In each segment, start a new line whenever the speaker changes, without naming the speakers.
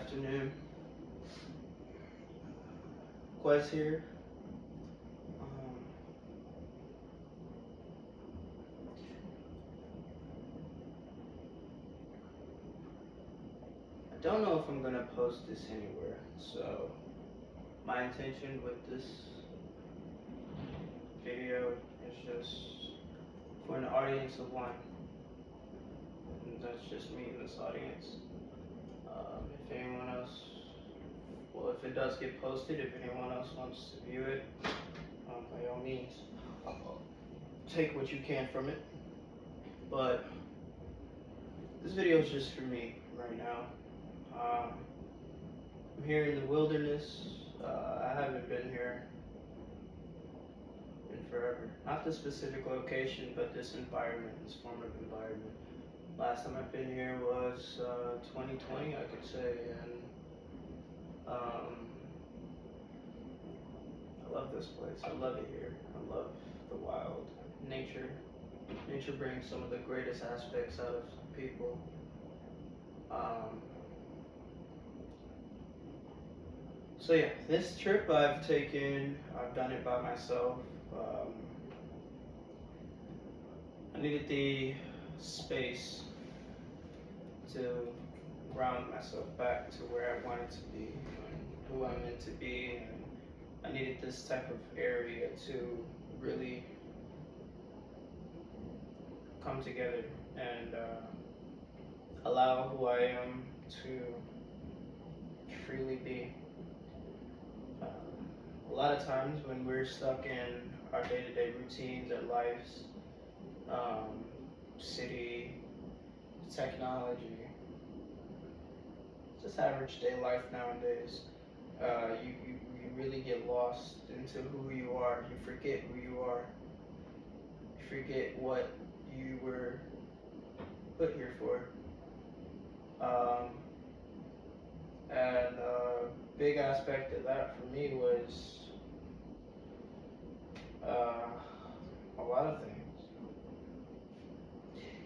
afternoon. Quest here. Um, I don't know if I'm gonna post this anywhere, so my intention with this video is just for an audience of one, and that's just me in this audience. If anyone else, well, if it does get posted, if anyone else wants to view it, by all means, take what you can from it. But this video is just for me right now. I'm here in the wilderness. I haven't been here in forever. Not this specific location, but this environment, this form of environment. Last time I've been here was 2020, I could say, and I love this place. I love it here. I love the wild nature. Nature brings some of the greatest aspects out of people. So yeah, this trip I've taken, I've done it by myself. I needed the space to ground myself back to where I wanted to be and who I'm meant to be, and I needed this type of area to really come together and allow who I am to freely be. A lot of times when we're stuck in our day-to-day routines, our lives, city, technology, just average day life nowadays, you really get lost into who you are. You forget who you are. You forget what you were put here for. And a big aspect of that for me was a lot of things.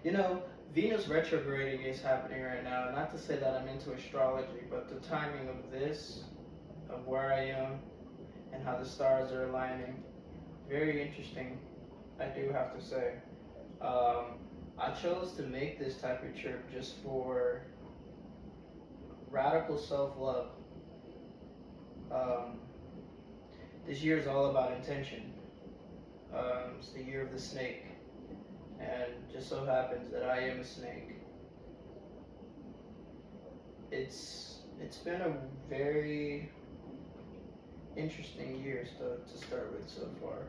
You know, Venus retrograding is happening right now. Not to say that I'm into astrology, but the timing of this, of where I am, and how the stars are aligning, very interesting, I do have to say. I chose to make this type of trip just for radical self-love. This year is all about intention. It's the year of the snake, and just so happens that I am a snake. It's been a very interesting year to start with so far.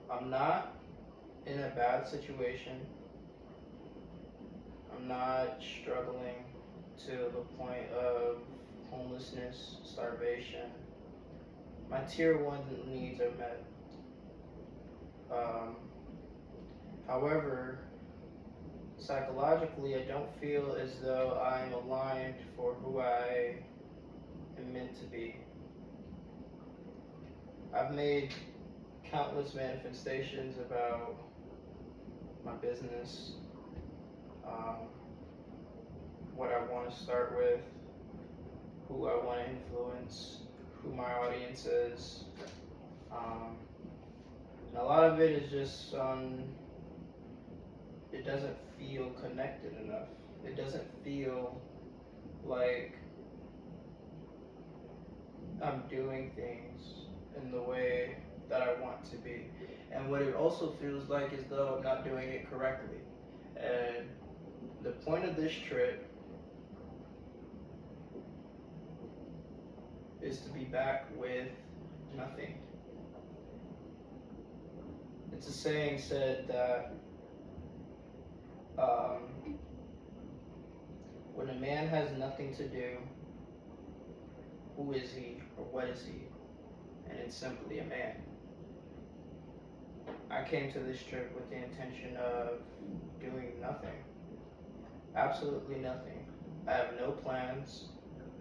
I'm not in a bad situation. I'm not struggling to the point of homelessness, starvation. My tier 1 needs are met. However, psychologically, I don't feel as though I'm aligned for who I am meant to be. I've made countless manifestations about my business, what I want to start with, who I want to influence, who my audience is. And a lot of it is just it doesn't feel connected enough. It doesn't feel like I'm doing things in the way that I want to be. And what it also feels like is though I'm not doing it correctly. And the point of this trip is to be back with nothing. It's a saying said that when a man has nothing to do, who is he or what is he? And it's simply a man. I came to this trip with the intention of doing nothing. Absolutely nothing. I have no plans.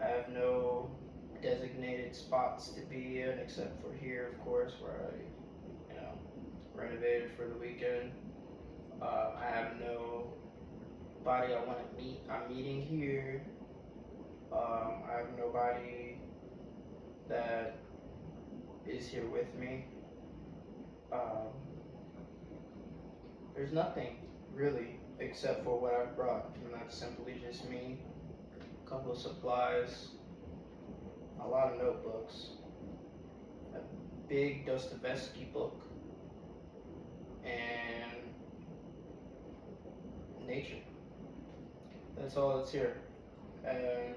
I have no designated spots to be in except for here, of course, where I renovated for the weekend. I have no nobody I want to meet. I'm meeting here. I have nobody that is here with me. Um, there's nothing really except for what I've brought, and that's simply just me, a couple of supplies, a lot of notebooks, a big Dostoevsky book, and nature. That's all that's here. And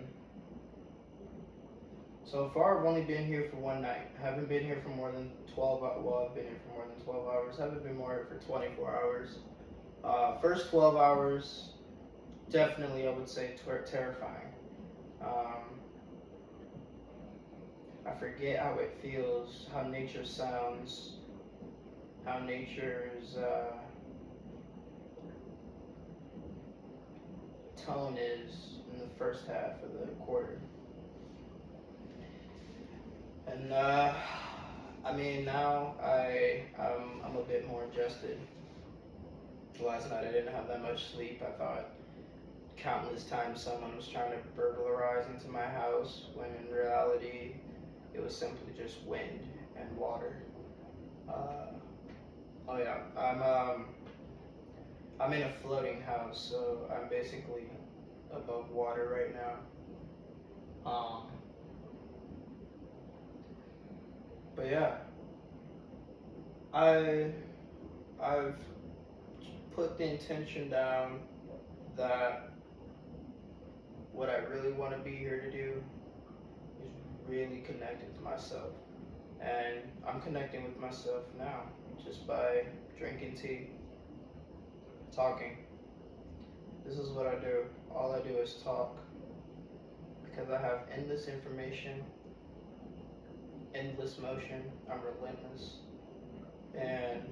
so far, I've only been here for one night. I haven't been here for more than 12 hours. Well, I've been here for more than 12 hours. I haven't been more here for 24 hours. First 12 hours, definitely, I would say, terrifying. I forget how it feels, how nature sounds, how nature's tone is in the first half of the quarter. And I mean, now I'm a bit more adjusted. Last night I didn't have that much sleep. I thought countless times someone was trying to burglarize into my house, when in reality it was simply just wind and water. Oh yeah, I'm in a floating house, so I'm basically above water right now. But yeah, I've put the intention down that what I really want to be here to do is really connect with myself. And I'm connecting with myself now just by drinking tea, talking. This is what I do. All I do is talk because I have endless information, endless motion. I'm relentless. And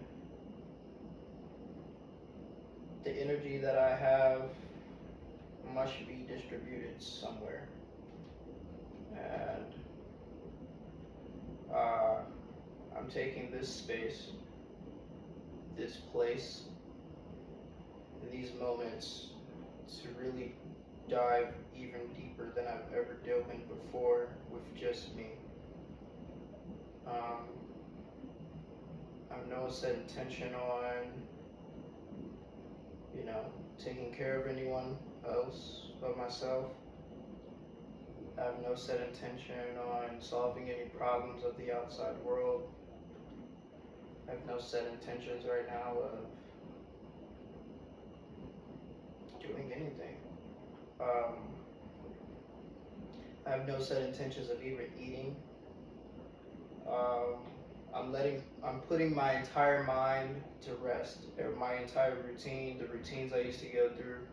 the energy that I have must be distributed somewhere. And I'm taking this space, this place, and these moments to really dive even deeper than I've ever dove in before with just me. I have no set intention on, taking care of anyone else but myself. I have no set intention on solving any problems of the outside world. I have no set intentions right now of doing anything. I have no set intentions of even eating. I'm putting my entire mind to rest. My entire routine, the routines I used to go through,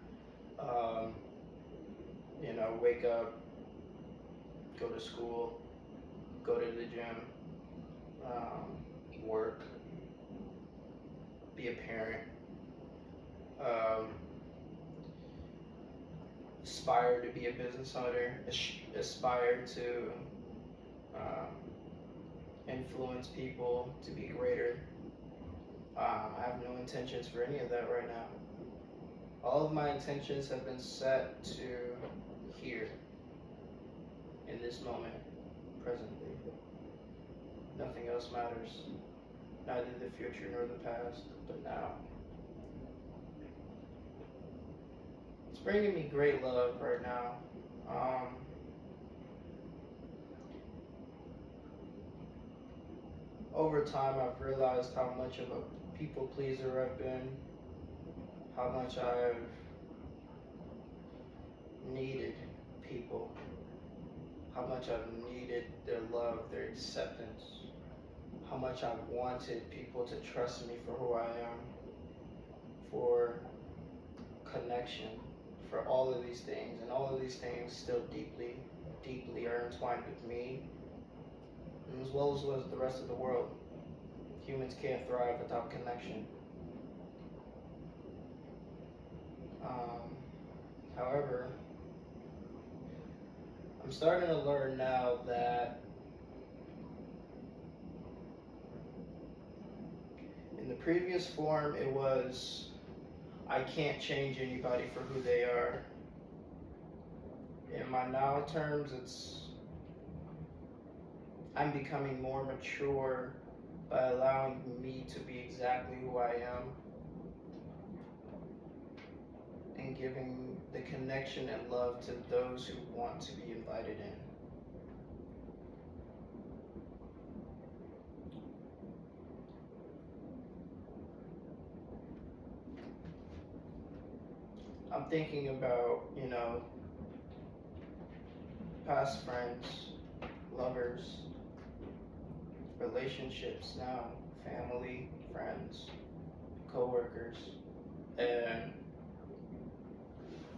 wake up, go to school, go to the gym, work, be a parent, aspire to be a business owner, aspire to influence people to be greater. I have no intentions for any of that right now. All of my intentions have been set to here, in this moment, presently. Nothing else matters, neither the future nor the past, but now. It's bringing me great love right now. Over time, I've realized how much of a people pleaser I've been, how much I've needed people, how much I've needed their love, their acceptance, how much I've wanted people to trust me for who I am, for connection, for all of these things. And all of these things still deeply, deeply are entwined with me, as well as with the rest of the world. Humans can't thrive without connection. However, I'm starting to learn now that in the previous form, it was I can't change anybody for who they are. In my now terms, I'm becoming more mature by allowing me to be exactly who I am and giving the connection and love to those who want to be invited in. I'm thinking about, past friends, lovers, relationships now, family, friends, coworkers, and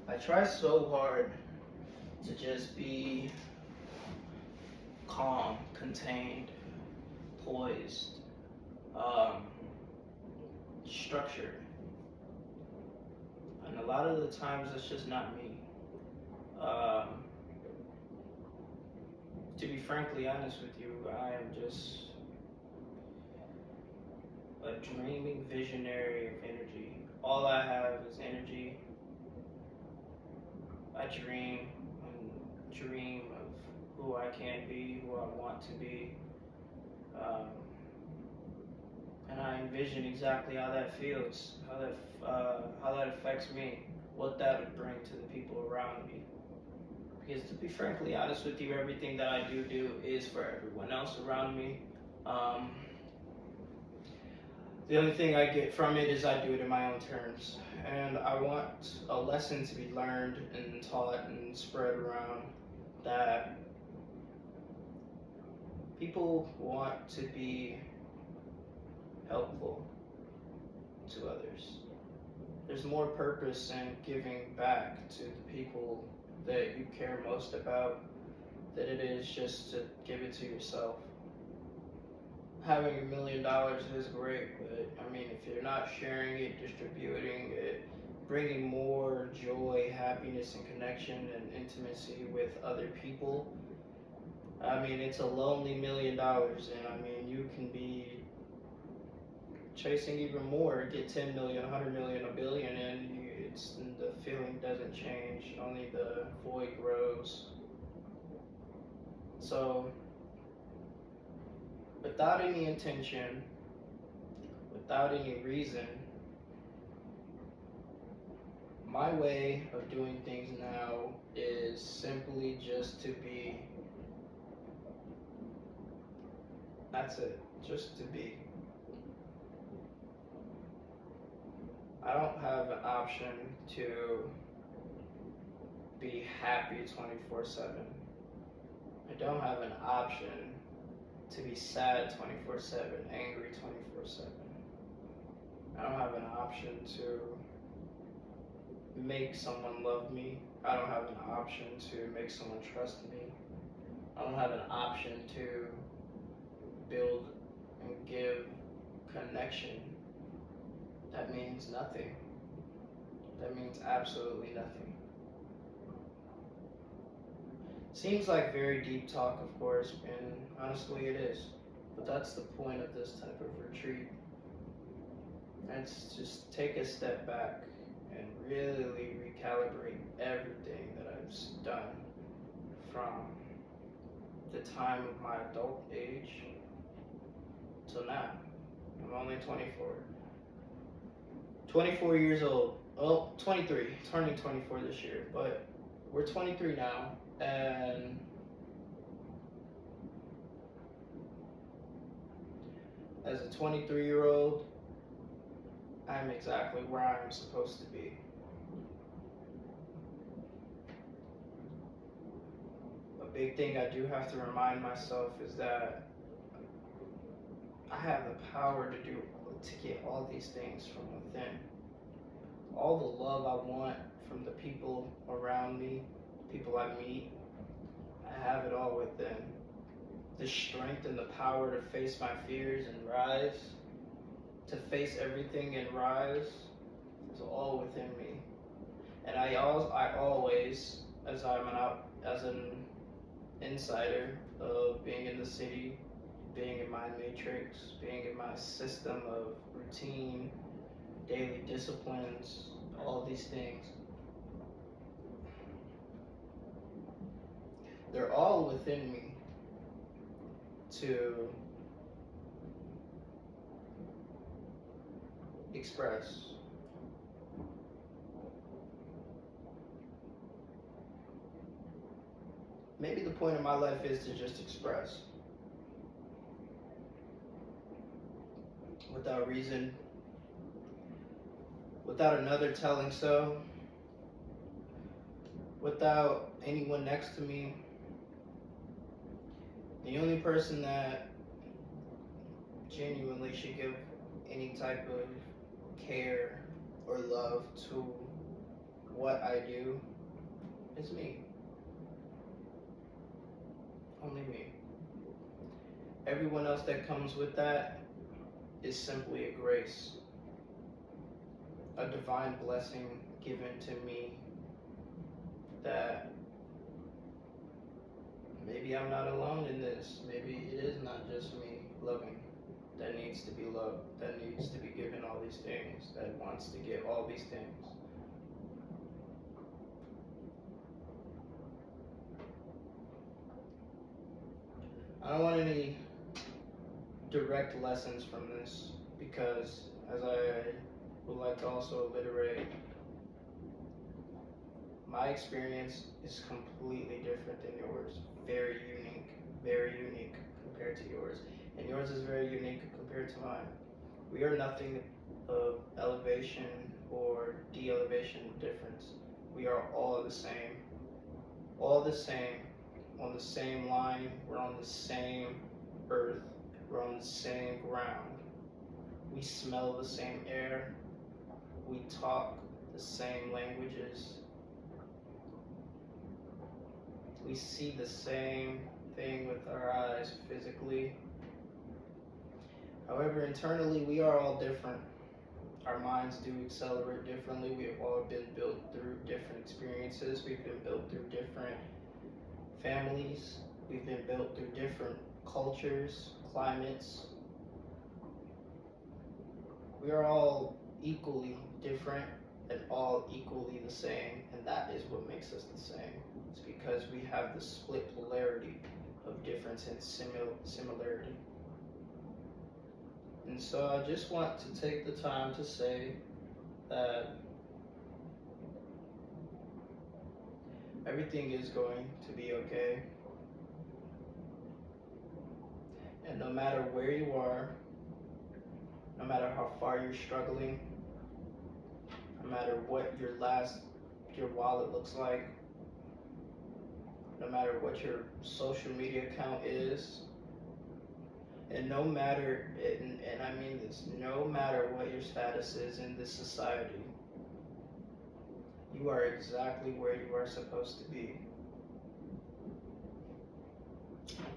I try so hard to just be calm, contained, poised, um, structured. And a lot of the times it's just not me. Um, to be frankly honest with you, I am just a dreaming visionary of energy. All I have is energy. I dream of who I can be, who I want to be. Um, and I envision exactly how that feels, how that affects me, what that would bring to the people around me. Because to be frankly honest with you, everything that I do is for everyone else around me. The only thing I get from it is I do it in my own terms. And I want a lesson to be learned and taught and spread around that people want to be helpful to others. There's more purpose in giving back to the people that you care most about than it is just to give it to yourself. Having $1 million is great, but I mean, if you're not sharing it, distributing it, bringing more joy, happiness, and connection and intimacy with other people, I mean, it's a lonely $1 million, and I mean, you can be chasing even more, get 10 million, 100 million, a billion, and the feeling doesn't change, only the void grows. So, without any intention, without any reason, my way of doing things now is simply just to be. That's it, just to be. I don't have an option to be happy 24/7. I don't have an option to be sad 24/7, angry 24/7. I don't have an option to make someone love me. I don't have an option to make someone trust me. I don't have an option to build and give connection. That means nothing. That means absolutely nothing. Seems like very deep talk, of course, and honestly it is. But that's the point of this type of retreat. Let's just take a step back and really recalibrate everything that I've done from the time of my adult age till now. I'm only 24. 24 years old. Oh, 23. Turning 24 this year. But we're 23 now. And as a 23-year-old, I'm exactly where I'm supposed to be. A big thing I do have to remind myself is that I have the power to get all these things from within. All the love I want from the people around me, people I meet, I have it all within. The strength and the power to face my fears and rise, to face everything and rise, is all within me. And I always, as an insider of being in the city, being in my matrix, being in my system of routine, daily disciplines, these things. They're all within me to express. Maybe the point of my life is to just express. Without reason, without another telling so, without anyone next to me. The only person that genuinely should give any type of care or love to what I do is me. Only me. Everyone else that comes with that is simply a grace, a divine blessing given to me that maybe I'm not alone in this. Maybe it is not just me loving that needs to be loved, that needs to be given all these things, that wants to give all these things. I don't want any direct lessons from this because, as I would like to also alliterate, my experience is completely different than yours. Very unique compared to yours. And yours is very unique compared to mine. We are nothing of elevation or de-elevation difference. We are all the same. All the same. On the same line. We're on the same earth. We're on the same ground. We smell the same air. We talk the same languages. We see the same thing with our eyes physically. However, internally, we are all different. Our minds do accelerate differently. We have all been built through different experiences. We've been built through different families. We've been built through different cultures, climates. We are all equally different and all equally the same, and that is what makes us the same. It's because we have the split polarity of difference and similarity. And so I just want to take the time to say that everything is going to be okay. And no matter where you are, no matter how far you're struggling, no matter what your wallet looks like, no matter what your social media account is, and no matter, and I mean this, no matter what your status is in this society, you are exactly where you are supposed to be.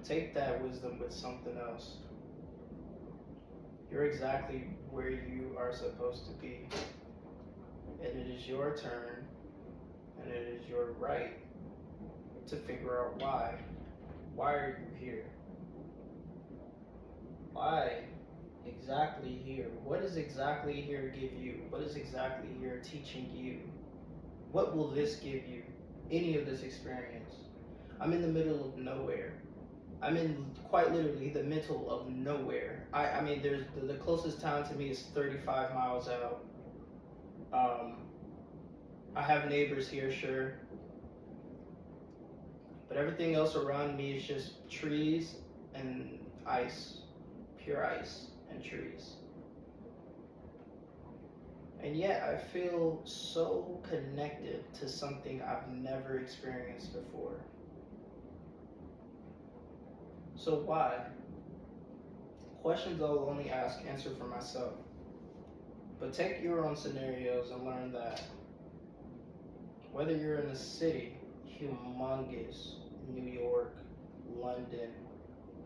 Take that wisdom with something else. You're exactly where you are supposed to be. And it is your turn, and it is your right to figure out why. Why are you here? Why exactly here? What is exactly here give you? What is exactly here teaching you? What will this give you? Any of this experience? I'm in the middle of nowhere. I'm in quite literally the middle of nowhere. I mean, there's the closest town to me is 35 miles out. I have neighbors here, sure, but everything else around me is just trees and ice, pure ice and trees. And yet I feel so connected to something I've never experienced before. So why? Questions I'll only answer for myself. But take your own scenarios and learn that whether you're in a city, humongous, New York, London,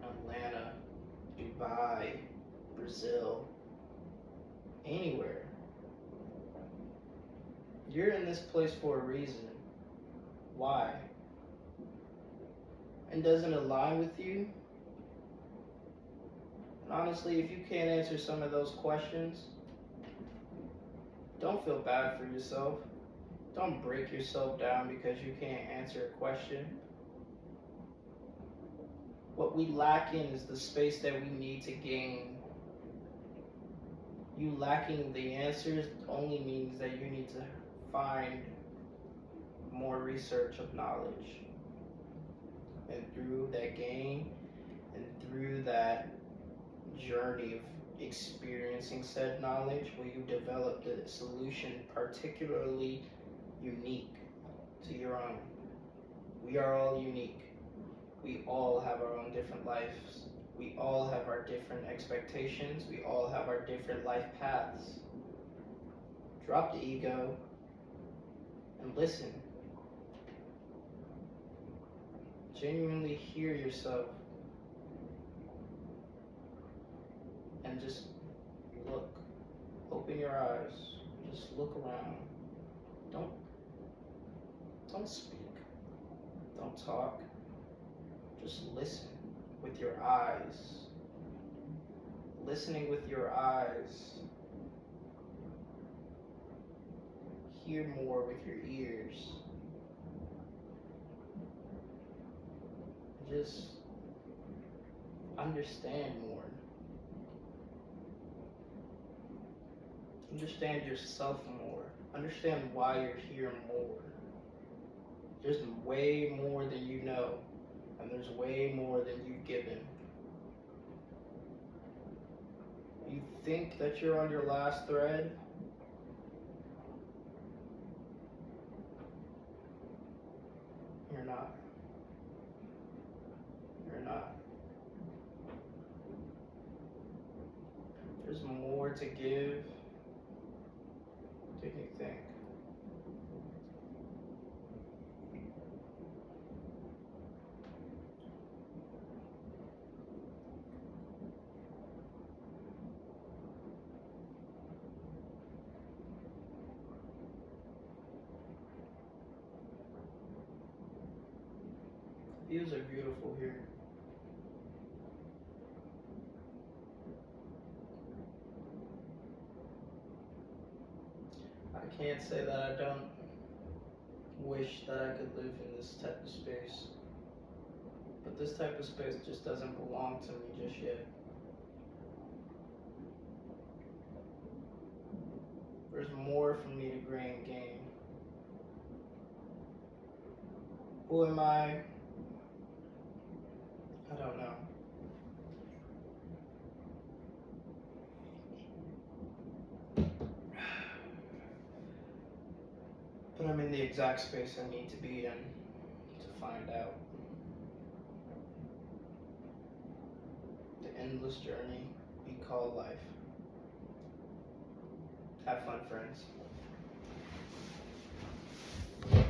Atlanta, Dubai, Brazil, anywhere, you're in this place for a reason. Why? And doesn't align with you? And honestly, if you can't answer some of those questions, Don't feel bad for yourself. Don't break yourself down because you can't answer a question. What we lack in is the space that we need to gain. You lacking the answers only means that you need to find more research of knowledge. And through that gain and through that journey of experiencing said knowledge, will you develop the solution particularly unique to your own. We are all unique. We all have our own different lives. We all have our different expectations. We all have our different life paths. Drop the ego and listen. Genuinely hear yourself and just look. Open your eyes. Just look around. Don't speak. Don't talk. Just listen with your eyes. Listening with your eyes. Hear more with your ears. Just understand more. Understand yourself more. Understand why you're here more. There's way more than you know, and there's way more than you've given. You think that you're on your last thread? You're not. You're not. There's more to give than you think. Views are beautiful here. I can't say that I don't wish that I could live in this type of space. But this type of space just doesn't belong to me just yet. There's more for me to gain. Who am I? I don't know. But I'm in the exact space I need to be in to find out. The endless journey we call life. Have fun, friends.